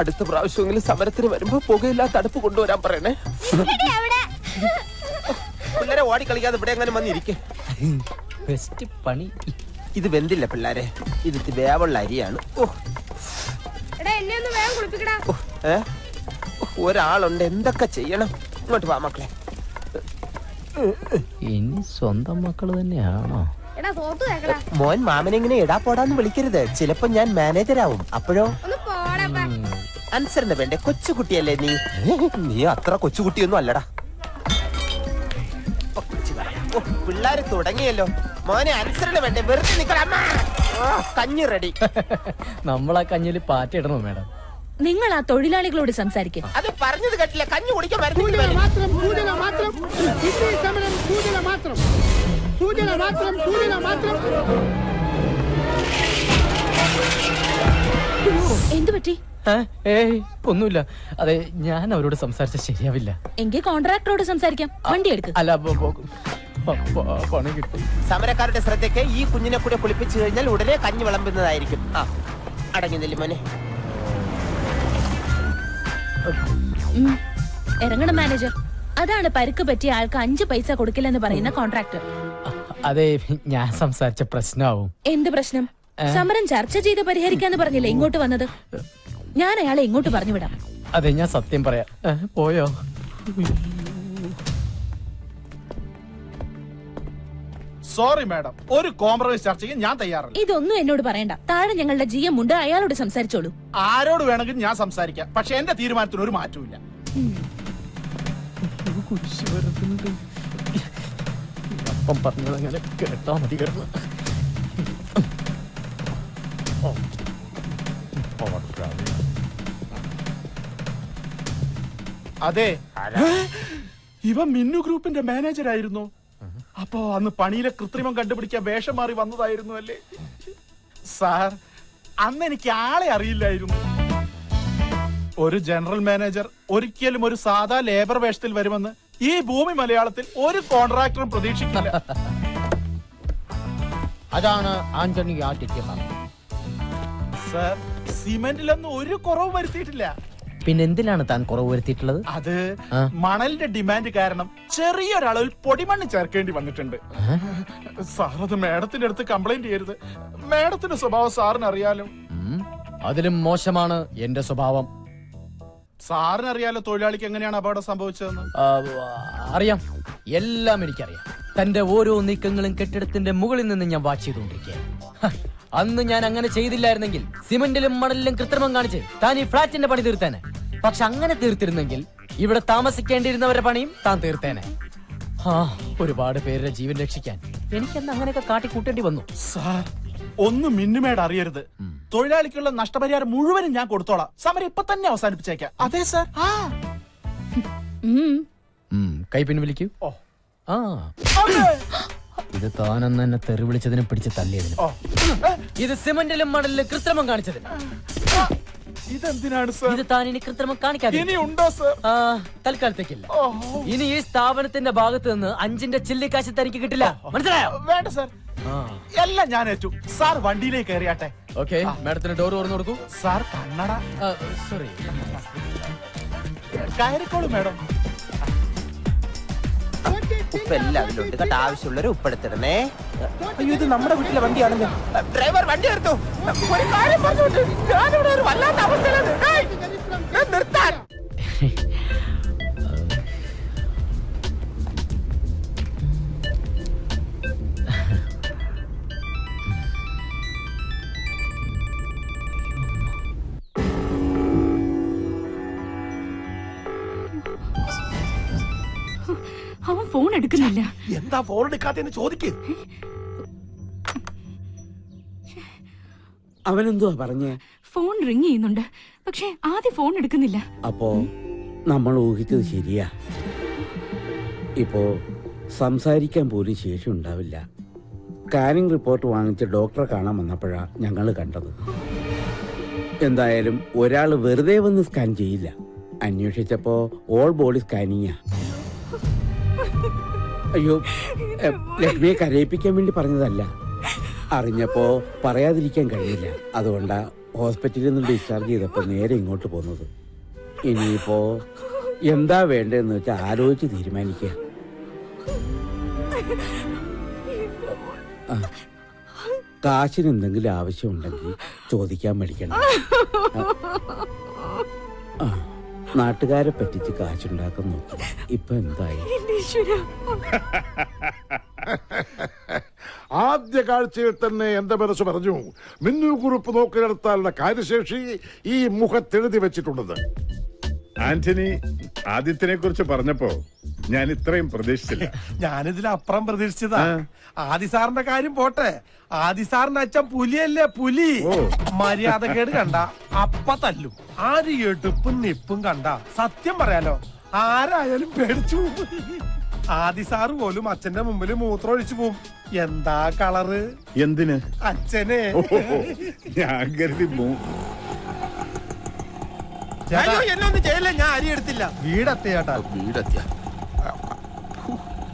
അടുത്ത പ്രാവശ്യമെങ്കിലും സമരത്തിന് വരുമ്പോ പുകയില്ലാത്ത അടുപ്പ് കൊണ്ടുവരാൻ പറയണേ. പിള്ളേരെ ഓടി കളിക്കാതെ ഇവിടെ എങ്ങനെ വന്നിരിക്കെ. ബെസ്റ്റ് പണി. ഇത് വെന്തില്ല പിള്ളേരെ, ഇത് വേവുള്ള അരിയാണ്. ഒരാളുണ്ട്, എന്തൊക്കെ ചെയ്യണം. ഇങ്ങോട്ട് വാ മക്കളെ. ഇനി സ്വന്തം മക്കള് തന്നെയാണോ? മോൻ മാമനെങ്ങനെ എടാ പോടാന്ന് വിളിക്കരുത്. ചിലപ്പോ ഞാൻ മാനേജരാവും. അപ്പോഴോ അനുസരണ വേണ്ടേ? കൊച്ചുകുട്ടിയല്ലേ നീ? നീ അത്ര കൊച്ചുകുട്ടിയൊന്നും അല്ലടാ. പിള്ളേര് തുടങ്ങിയല്ലോ. മോനെ അനുസരണ വേണ്ടേ? വെറുതെ നിക്കണം. കഞ്ഞി റെഡി. നമ്മളാ കഞ്ഞില് പാറ്റിടണോ മാഡം? നിങ്ങൾ ആ തൊഴിലാളികളോട് സംസാരിക്കും. അത് പറഞ്ഞത് കേട്ടില്ല. കഞ്ഞി കുടിക്കാൻ എന്തു പറ്റി? ഒന്നുമില്ല. അതെ, ഞാൻ അവരോട് സംസാരിച്ച ശരിയാവില്ല. എങ്കിൽ കോൺട്രാക്ടറോട് സംസാരിക്കാം. വണ്ടി എടുക്കും. അല്ല, പണി കിട്ടും. സമരക്കാരുടെ ശ്രദ്ധയ്ക്ക് ഈ കുഞ്ഞിനെ കൂടെ കുളിപ്പിച്ചു കഴിഞ്ഞാൽ ഉടനെ കഞ്ഞി വിളമ്പുന്നതായിരിക്കും. അടങ്ങി നെല്ലി മോനെ. ഇറങ്ങണം മാനേജർ. അതാണ് പരുക്ക് പറ്റിയ ആൾക്ക് 5 പൈസ കൊടുക്കില്ലെന്ന് പറയുന്ന കോൺട്രാക്ടർ. അതെ, ഞാൻ സംസാരിച്ച പ്രശ്നമാവും. എന്ത് പ്രശ്നം? സമരം ചർച്ച ചെയ്ത് പരിഹരിക്കാന്ന് പറഞ്ഞില്ലേ ഇങ്ങോട്ട് വന്നത്? ഞാൻ അയാളെ ഇങ്ങോട്ട് പറഞ്ഞു വിടാം. അതെ, ഞാൻ സത്യം പറയാം. പോയോ? സോറി മാഡം, ഒരു കോംപ്രമൈസ് ചർച്ചയ്ക്ക് ഞാൻ തയ്യാറല്ല. ഇതൊന്നും എന്നോട് പറയണ്ട. താഴെ ഞങ്ങളുടെ GM ഉണ്ട്, അയാളോട് സംസാരിച്ചോളൂ. ആരോട് വേണമെങ്കിലും ഞാൻ സംസാരിക്കാം. പക്ഷെ എന്റെ തീരുമാനത്തിന് ഒരു മാറ്റമില്ല. അപ്പം പറഞ്ഞതങ്ങനെ കേട്ടാ മതി. അതെ, ഇവ മിന്നു ഗ്രൂപ്പിന്റെ മാനേജർ ആയിരുന്നു. അപ്പോ അന്ന് പണിയിലെ കൃത്രിമം കണ്ടുപിടിക്കാൻ വേഷം മാറി വന്നതായിരുന്നു അല്ലേ സാർ? അന്ന് എനിക്ക് ആളെ അറിയില്ലായിരുന്നു. ഒരു ജനറൽ മാനേജർ ഒരിക്കലും ഒരു സാധാ ലേബർ വേഷത്തിൽ വരുമെന്ന് ഈ ഭൂമി മലയാളത്തിൽ ഒരു കോൺട്രാക്ടറും പ്രതീക്ഷിക്കില്ല. അതാണ് ആന്റണി സാർ, സിമെന്റിലൊന്നും ഒരു കുറവ് വരുത്തിയിട്ടില്ല. പിന്നെന്തിലാണ് താൻ കുറവ് വരുത്തിയിട്ടുള്ളത്? അത് മണലിന്റെ ഡിമാൻഡ് കാരണം ചെറിയൊരളവിൽ പൊടിമണ്ണ് ചേർക്കേണ്ടി വന്നിട്ടുണ്ട്. സാർ, അത് മേഡത്തിന്റെ അടുത്ത് കംപ്ലൈന്റ് ചെയ്യരുത്. മേഡത്തിന്റെ സ്വഭാവം സാറിന് അറിയാലോ. അതിലും മോശമാണ് എന്റെ സ്വഭാവം. സാറിന് അറിയാലോ തൊഴിലാളിക്ക് എങ്ങനെയാണ് അപകടം സംഭവിച്ചതെന്ന്. അറിയാം, എല്ലാം എനിക്കറിയാം. തന്റെ ഓരോ നീക്കങ്ങളും കെട്ടിടത്തിന്റെ മുകളിൽ നിന്ന് ഞാൻ വാച്ച് ചെയ്തുകൊണ്ടിരിക്കുക. അന്ന് ഞാൻ അങ്ങനെ ചെയ്തില്ലായിരുന്നെങ്കിൽ സിമന്റിലും മണലിലും കൃത്രിമം കാണിച്ച് താൻ ഈ ഫ്ളാറ്റിന്റെ പണി തീർത്തേനെ. പക്ഷെ അങ്ങനെ തീർത്തിരുന്നെങ്കിൽ ഇവിടെ താമസിക്കേണ്ടിയിരുന്നവരുടെ പണിയും താൻ തീർത്തേനെ. ഒരുപാട് പേരുടെ ജീവൻ രക്ഷിക്കാൻ എനിക്കെന്ന് അങ്ങനെയൊക്കെ കാട്ടിക്കൂട്ടേണ്ടി വന്നു. സാർ, ഒന്നും മിന്നുമേട് അറിയരുത്. തൊഴിലാളിക്കുള്ള നഷ്ടപരിഹാരം മുഴുവനും ഞാൻ കൊടുത്തോളാം. സമരം ഇപ്പൊ തന്നെ അവസാനിപ്പിച്ചേക്കാം. അതെ സാർ. കൈ പിൻവലിക്കൂ. ഇത് താനെന്ന് എന്നെ തെറി വിളിച്ചതിനും പിടിച്ച് തല്ലിയതിനും, ഇത് സിമന്റിലും മണലിലും കൃത്രിമം കാണിച്ചതിന്. ഇതെന്തിനാണ് സാർ? ഇത് താൻ ഇനി കൃത്രിമം കാണിക്കാതെ ഉണ്ടോ സാർ? തൽക്കാലത്തേക്കില്ല. ഇനി ഈ സ്ഥാപനത്തിന്റെ ഭാഗത്ത് നിന്ന് 5ന്റെ ചില്ലിക്കാശ് തനിക്ക് കിട്ടില്ല. മനസ്സിലായോ? വേണ്ട സാർ, എല്ലാം ഞാൻ ഏറ്റു. സാർ വണ്ടിയിലേക്ക് കയറിയാട്ടെ. ഓക്കെ, മാഡത്തിന് ഡോർ തുറന്നു കൊടുക്കൂ. സാർ, കണ്ണട. സോറി, കയറിക്കോളൂ മാഡം. ഉപ്പ് എല്ലാവരും ഉണ്ട് കേട്ടോ. ആവശ്യമുള്ളവർ ഉപ്പെടുത്തിടണേ. അയ്യോ, ഇത് നമ്മുടെ വീട്ടിലെ വണ്ടിയാണല്ലോ. ഡ്രൈവർ, വണ്ടി എടുത്തു. ഒരു കാര്യം പറഞ്ഞോണ്ട് ഞാനിവിടെ ഒരു വല്ലാത്ത അവസ്ഥയിലാണ്. നിർത്താൻ. അവൻ ഫോൺ എടുക്കുന്നില്ല. എന്താ ഫോൺ എടുക്കാത്തെന്ന് ചോദിക്കേ. അവനെന്തുവാ പറഞ്ഞേ? ഫോൺ റിങ് ചെയ്യുന്നുണ്ട്, പക്ഷെ ആദ്യം ഫോൺ എടുക്കുന്നില്ല. അപ്പോ നമ്മൾ ഊഹിച്ചത് ശരിയാ. ഇപ്പോ സംസാരിക്കാൻ പോലും ശേഷി ഉണ്ടാവില്ല. സ്കാനിംഗ് റിപ്പോർട്ട് വാങ്ങിച്ച് ഡോക്ടറെ കാണാൻ വന്നപ്പോഴാ ഞങ്ങൾ കണ്ടത്. എന്തായാലും ഒരാൾ വെറുതെ വന്ന് സ്കാൻ ചെയ്യില്ല. അന്വേഷിച്ചപ്പോ ഓൾ ബോഡി സ്കാനിങ്ങാ. അയ്യോ, ലക്ഷ്മിയെ കരയിപ്പിക്കാൻ വേണ്ടി പറഞ്ഞതല്ല. അറിഞ്ഞപ്പോ പറയാതിരിക്കാൻ കഴിയില്ല. അതുകൊണ്ടാ ഹോസ്പിറ്റലിൽ നിന്ന് ഡിസ്ചാർജ് ചെയ്തപ്പോൾ നേരെ ഇങ്ങോട്ട് പോകുന്നത്. ഇനിയിപ്പോ എന്താ വേണ്ടതെന്ന് വെച്ചാൽ ആലോചിച്ച് തീരുമാനിക്കുക. കാശിന് എന്തെങ്കിലും ആവശ്യമുണ്ടെങ്കിൽ ചോദിക്കാൻ മടിക്കണം. നാട്ടുകാരെ പറ്റിച്ച് കാശുണ്ടാക്കാൻ നോക്കി. ഇപ്പൊ എന്തായി? ആദ്യ കാഴ്ചയിൽ തന്നെ എന്റെ മനസ്സ് പറഞ്ഞു, മിന്നു കുറിപ്പ് നോക്കിയെടുത്താലുള്ള കാര്യശേഷി ഈ മുഖത്തെഴുതി വെച്ചിട്ടുണ്ടെന്ന്. ആന്റണി ആദിത്യനെ കുറിച്ച് പറഞ്ഞപ്പോ ഞാൻ ഇത്രയും പ്രതീക്ഷിച്ചില്ല. ഞാനിതിലപ്പുറം പ്രതീക്ഷിച്ചതാ. ആദിസാറിന്റെ കാര്യം പോട്ടെ, ആദിസാറിന്റെ അച്ഛൻ പുലിയല്ലേ, പുലി. മര്യാദക്കേട് കണ്ട അപ്പ തല്ലും. ആര് എടുപ്പും നിപ്പും കണ്ട സത്യം പറയാലോ ആരായാലും പേടിച്ചു. ആദിസാറ് പോലും അച്ഛന്റെ മുമ്പിൽ മൂത്രം ഒഴിച്ചു പോവും. എന്താ കളറ്? എന്തിന്? അച്ഛനെ. ഞാൻ കരുതി എന്നൊന്നും ചെയ്യല്ലേ, ഞാൻ അരി എടുത്തില്ല. വീടെത്തിയാട്ടാ. വീടെത്തിയ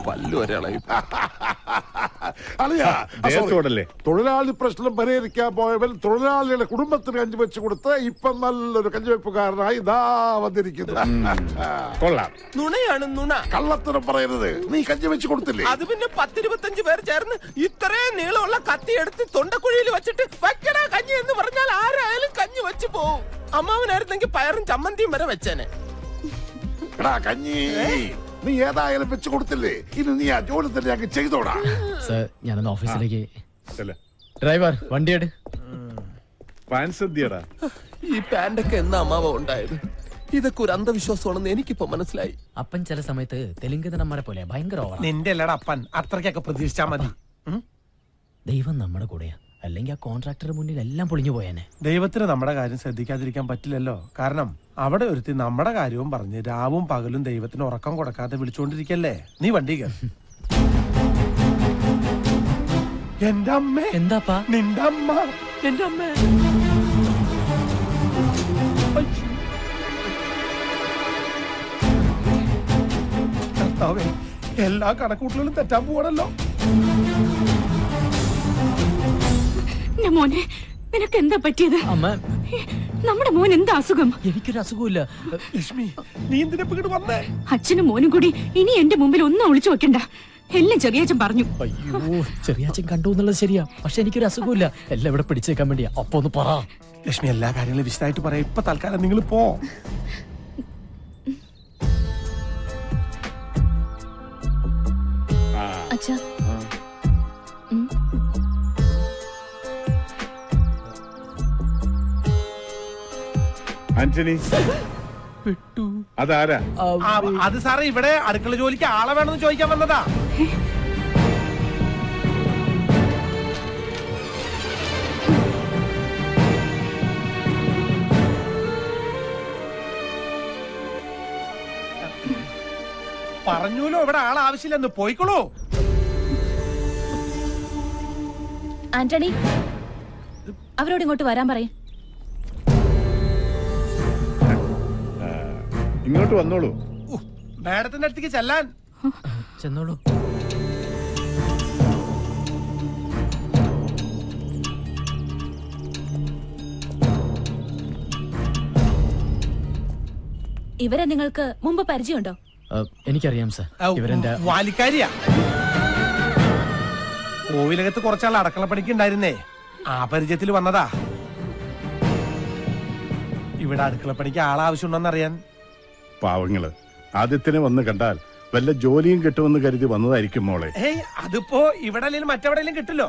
പല്ലു ഒരാളായി. ദേഹത്തോടല്ലേ? തൊഴിലാളി പ്രശ്നം പരിഹരിക്കാൻ പോയവൻ തൊഴിലാളിയുടെ കുടുംബത്തിന് കഞ്ഞി വെച്ച് കൊടുത്ത് ഇപ്പൊ നല്ലൊരു കഞ്ഞിവെപ്പുകാരനായി ഇതാ വന്നിരിക്കുന്നു. കൊള്ളാം. നുണയാണ് നുണ. കള്ളത്തരം പറയരുത്. നീ കഞ്ഞി വെച്ച് കൊടുത്തില്ലേ? അത് പിന്നെ 10-25 പേർ ചേർന്ന് ഇത്രയും നീളമുള്ള കത്തി എടുത്ത് തൊണ്ടക്കുഴിയിൽ വെച്ചിട്ട് വയ്ക്കണ കഞ്ഞി എന്ന് പറഞ്ഞാൽ ആരായാലും കഞ്ഞി വെച്ച് പോവും. അമ്മാവനായിരുന്നെങ്കിൽ പയറും ചമ്മന്തിയും വരെ വെച്ചേനെ. കഞ്ഞി നീ ഏതായാലും വെച്ച് കൊടുത്തില്ലേ? ഇനി നീ ആ ജോലി തന്നെ ഞങ്ങൾ ചെയ്തോടാ. സർ, ഞാനൊന്ന് ഓഫീസിലേക്ക്. ഡ്രൈവർ, വണ്ടിയെട്. പാൻസദ്യടാ. ഈ പാൻഡൊക്കെ എന്നാ അമ്മാവ ഉണ്ടായത്? ഇതൊക്കെ ഒരു അന്ധവിശ്വാസമാണെന്ന് എനിക്കിപ്പോ മനസ്സിലായി. അപ്പൻ ചില സമയത്ത് തെലുങ്ക് നടന്മാരെ പോലെ ഭയങ്കര ഓവർ. നിന്റെ അല്ലടാ അപ്പൻ, അത്രയ്ക്കൊക്കെ പ്രതീക്ഷിച്ചാ മതി. ദൈവം നമ്മുടെ കൂടെയാ, അല്ലെങ്കിൽ ആ കോൺട്രാക്ടറുടെ മുന്നിൽ എല്ലാം പൊളിഞ്ഞു പോയേനെ. ദൈവത്തിന് നമ്മുടെ കാര്യം ശ്രദ്ധിക്കാതിരിക്കാൻ പറ്റില്ലല്ലോ. കാരണം അവിടെ ഒരുത്തി നമ്മുടെ കാര്യവും പറഞ്ഞ് രാവും പകലും ദൈവത്തിന് ഉറക്കം കൊടുക്കാതെ വിളിച്ചുകൊണ്ടിരിക്കല്ലേ. നീ വണ്ടി കയറി. എന്റെ അമ്മ. എന്താപ്പാ? നിന്റെ അമ്മ. എന്റെ അമ്മ. എല്ലാ കണക്കൂട്ടലും തെറ്റാൻ പോവാണല്ലോ. മോനെ, നിനക്ക് എന്താ പറ്റിയത്? അമ്മ, നമ്മുടെ മോൻ എന്താ അസുഖം? എനിക്കൊരു അസുഖമില്ല. ലക്ഷ്മി, നീ എന്തിനാ ഇങ്ങോട്ട് വന്നേ? അച്ഛനും മോനും കൂടി ഇനി എന്റെ മുമ്പിൽ ഒന്നും ഒളിച്ചു വെക്കണ്ട. എല്ലാം ചെറിയച്ഛൻ പറഞ്ഞു. അയ്യോ, ചെറിയച്ഛൻ കണ്ടു എന്നുള്ളത് ശരിയാ, പക്ഷെ എനിക്കൊരു അസുഖമില്ല. എല്ലാം ഇവിടെ പിടിച്ചേക്കാൻ വേണ്ടിയാ. അപ്പൊ ഒന്ന് പറ. ലക്ഷ്മി, എല്ലാ കാര്യങ്ങളും വിശദമായിട്ട് പറയാം. ഇപ്പൊ തൽക്കാലം നിങ്ങൾ പോ. അച്ഛാ, ആന്റണി, അതാരാ? അത് സാറേ, ഇവിടെ അടുക്കള ജോലിക്ക് ആളെ വേണമെന്ന് ചോദിക്കാൻ വന്നതാ. പറഞ്ഞൂലോ ഇവിടെ ആൾ ആവശ്യമില്ലെന്ന്. പോയിക്കോളൂ. ആന്റണി, അവരോട് ഇങ്ങോട്ട് വരാൻ പറയും. ഇങ്ങോട്ട് വന്നോളൂ. മാഡത്തിന്റെ അടുത്തേക്ക് ചെല്ലാൻ. ചെന്നോളൂ. ഇവരെ നിങ്ങൾക്ക് മുമ്പ് പരിചയമുണ്ടോ? എനിക്കറിയാം സർ, ഇവരെന്റെ വാലിക്കാരിയാ. കോവിലകത്ത് കുറച്ചാൾ അടക്കളപ്പണിക്ക് ഉണ്ടായിരുന്നേ, ആ പരിചയത്തിൽ വന്നതാ. ഇവിടെ അടുക്കളപ്പണിക്ക് ആളാവശ്യമുണ്ടോന്നറിയാൻ. പാവങ്ങള് ആദ്യത്തിനെ വന്ന് കണ്ടാൽ വല്ല ജോലിയും കിട്ടുമെന്ന് കരുതി വന്നതായിരിക്കും മോളെ. അതിപ്പോ ഇവിടെ അല്ലെങ്കിൽ മറ്റെവിടെയെങ്കിലും കിട്ടില്ലോ.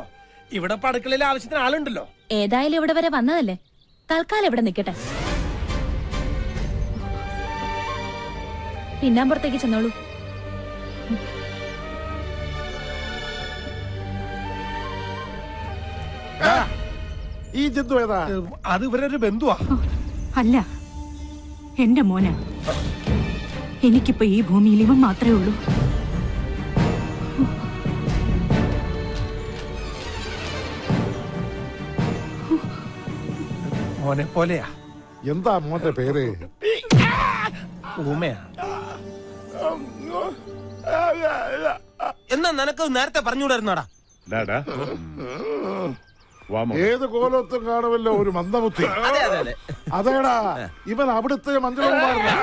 ഇവിടെ ഇപ്പൊ അടുക്കളയിൽ ആവശ്യത്തിന് ആളുണ്ടല്ലോ. ഏതായാലും ഇവിടെ വരെ വന്നതല്ലേ, തൽക്കാലം ഇവിടെ നിൽക്കട്ടെ. പിന്നാമ്പുറത്തേക്ക് ചെന്നോളൂ. ഈ ജന്തു ഏതാ? അത് ഇവരൊരു ബന്ധുവാ. അല്ല, എന്റെ മോന. എനിക്കിപ്പോ ഈ ഭൂമിയിൽ ഇവൻ മാത്രമേ ഉള്ളൂ. മോനെ പോലെയാ. എന്താ മോന്റെ പേര്? ഊമയാ. എന്നാ നിനക്ക് നേരത്തെ പറഞ്ഞുകൂടായിരുന്നോടാ? വാ മോനെ. ഏത് കോലത്തും കാണുമല്ലോ ഒരു മന്ദബുദ്ധി. അതെ അതെ അതെ അതേടാ ഇവൻ അവിടുത്തെ മഞ്ജുകുമാരനാ.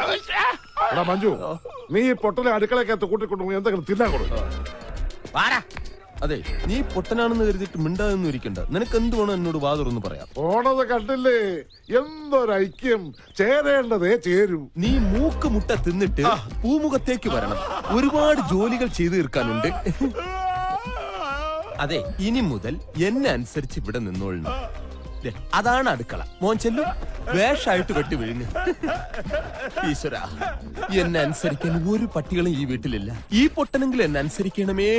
മഞ്ജു, നീ ഈ പൊട്ടലെ അടുക്കളക്കകത്ത് കൂട്ടിക്കൊണ്ടു എന്തെങ്കിലും തിന്നാൻ കൊടുക്കും. വാടാ. അതെ, നീ പൊട്ടനാണെന്ന് കരുതിയിട്ട് മിണ്ടാതൊന്നും ഇരിക്കണ്ട. നിനക്ക് എന്ത് വേണം എന്നോട് വാ തുറന്ന് പറയാം. പോണത് കണ്ടില്ലേ, എന്തൊരൈക്യം. ചേരേണ്ടതേ ചേരൂ. നീ മൂക്ക് മുട്ട തിന്നിട്ട് പൂമുഖത്തേക്ക് വരണം. ഒരുപാട് ജോലികൾ ചെയ്തു തീർക്കാനുണ്ട്. അതെ, ഇനി മുതൽ എന്നെ അനുസരിച്ച് ഇവിടെ നിന്നോളണം. ദേ, അതാണ് അടുക്കള. മോൻ ചെല്ലും, വേഷായിട്ട് വെട്ടി വിഴുങ്ങ്. ഈശ്വര, എന്നെ അനുസരിക്കാൻ ഒരു പട്ടികളും ഈ വീട്ടിലില്ല. ഈ പൊട്ടനെങ്കിലും എന്നെ അനുസരിക്കണമേ.